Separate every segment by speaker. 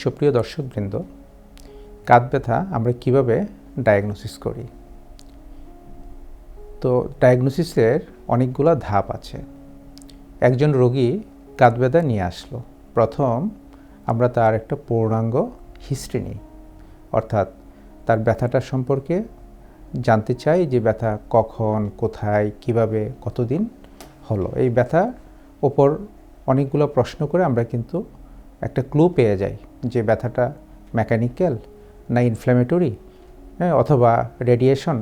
Speaker 1: সুপ্রিয় দর্শকবৃন্দ, কাঁধ ব্যথা আমরা কিভাবে ডায়াগনোসিস করি? তো ডায়াগনোসিসের অনেকগুলো ধাপ আছে। একজন রোগী কাঁধ ব্যথা নিয়ে আসলো, প্রথম আমরা তার একটা পূর্ণাঙ্গ হিস্ট্রি নিই, অর্থাৎ তার ব্যথাটা সম্পর্কে জানতে চাই যে ব্যথা কখন, কোথায়, কিভাবে, কতদিন হলো। এই ব্যথার ওপর অনেকগুলো প্রশ্ন করে আমরা কিন্তু একটা ক্লু পেয়ে যাই যে ব্যথাটা মেকানিক্যাল না ইনফ্ল্যামেটরি, অথবা রেডিয়েশন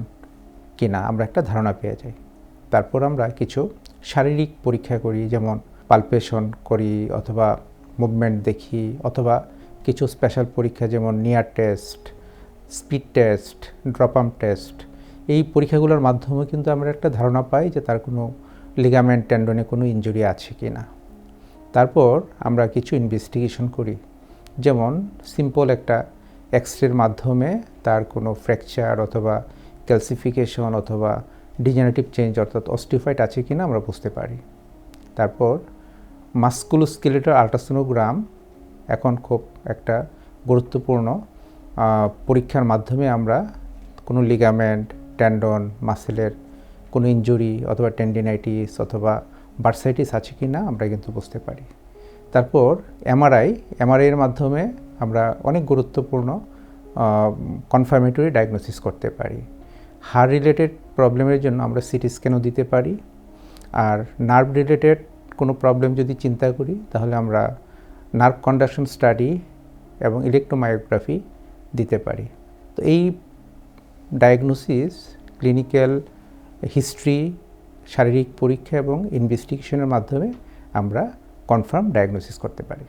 Speaker 1: কিনা আমরা একটা ধারণা পেয়ে যাই। তারপর আমরা কিছু শারীরিক পরীক্ষা করি, যেমন পালপেশন করি অথবা মুভমেন্ট দেখি, অথবা কিছু স্পেশাল পরীক্ষা যেমন নিয়ার টেস্ট, স্পিড টেস্ট, ড্রপাম টেস্ট। এই পরীক্ষাগুলোর মাধ্যমে কিন্তু আমরা একটা ধারণা পাই যে তার কোনো লিগামেন্ট টেন্ডনে কোনো ইনজুরি আছে কি না। তারপর আমরা কিছু ইনভেস্টিগেশন করি, যেমন সিম্পল একটা এক্সরের মাধ্যমে তার কোনো ফ্র্যাকচার অথবা ক্যালসিফিকেশন অথবা ডিজেনারেটিভ চেঞ্জ অর্থাৎ অস্টিওফাইট আছে কি না আমরা বুঝতে পারি। তারপর মাস্কুলোস্কেলেটাল আল্ট্রাসোনোগ্রাম এখন খুব একটা গুরুত্বপূর্ণ পরীক্ষার মাধ্যমে আমরা কোনো লিগামেন্ট, টেন্ডন, মাসেলের কোনো ইনজুরি অথবা টেন্ডিনাইটিস অথবা বার্সাইটিস আছে কি না আমরা কিন্তু বুঝতে পারি। তারপর এমআরআইয়ের মাধ্যমে আমরা অনেক গুরুত্বপূর্ণ কনফার্মেটরি ডায়াগনোসিস করতে পারি। হার্ট রিলেটেড প্রবলেমের জন্য আমরা সিটি স্ক্যানও দিতে পারি, আর নার্ভ রিলেটেড কোনো প্রবলেম যদি চিন্তা করি তাহলে আমরা নার্ভ কন্ডাকশন স্টাডি এবং ইলেকট্রোমায়োগ্রাফি দিতে পারি। তো এই ডায়াগনোসিস ক্লিনিক্যাল হিস্ট্রি, শারীরিক পরীক্ষা এবং ইনভেস্টিগেশনের মাধ্যমে আমরা কনফার্ম ডায়াগনোসিস করতে পারি।